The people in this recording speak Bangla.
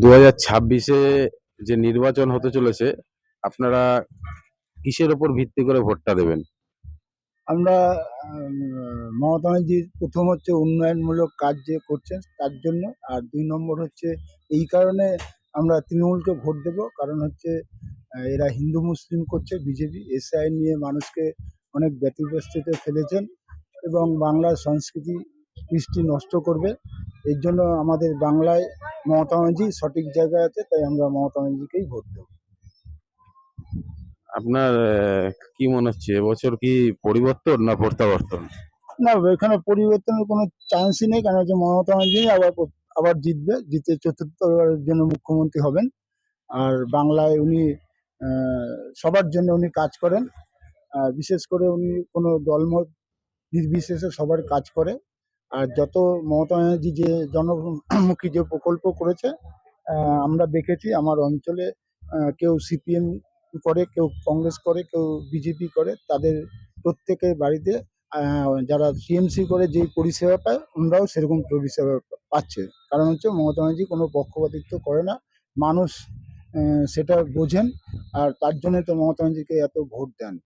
2026-এ যে নির্বাচন হতে চলেছে, আপনারা কিসের ওপর ভিত্তি করে ভোটটা দেবেন? আমরা মমতা ব্যানার্জির প্রথম হচ্ছে উন্নয়নমূলক কাজ যে করছেন তার জন্য, আর 2 নম্বর হচ্ছে এই কারণে আমরা তৃণমূলকে ভোট দেব, কারণ হচ্ছে এরা হিন্দু মুসলিম করছে, বিজেপি এসআই নিয়ে মানুষকে অনেক ব্যতিব্যস্ততে ফেলেছেন এবং বাংলার সংস্কৃতি কৃষ্টি নষ্ট করবে। এর জন্য আমাদের বাংলায় মমতা ব্যানার্জি সঠিক জায়গায় আছে, তাই আমরা মমতা ব্যানার্জিকেই ভোট দেব। আপনার কি মনে হচ্ছে এবছর কি পরিবর্তন না প্রত্যাবর্তন? না, এখানে পরিবর্তনের কোনো চান্সই নেই, কারণ হচ্ছে মমতা ব্যানার্জি আবার জিতবে, জিতে চতুর্থবারের জন্য মুখ্যমন্ত্রী হবেন। আর বাংলায় উনি সবার জন্য উনি কাজ করেন, বিশেষ করে উনি কোনো দলমত নির্বিশেষে সবার কাজ করে। আর যত মমতা ব্যানার্জি যে জনমুখী যে প্রকল্প করেছে, আমরা দেখেছি আমার অঞ্চলে কেউ সিপিএম করে, কেউ কংগ্রেস করে, কেউ বিজেপি করে, তাদের প্রত্যেকের বাড়িতে যারা টিএমসি করে যে পরিষেবা পায় ওনারাও সেরকম পরিষেবা পাচ্ছে, কারণ হচ্ছে মমতা ব্যানার্জি কোনো পক্ষপাতিত্ব করে না, মানুষ সেটা বোঝেন, আর তার জন্য তো মমতা ব্যানার্জিকে এত ভোট দেন।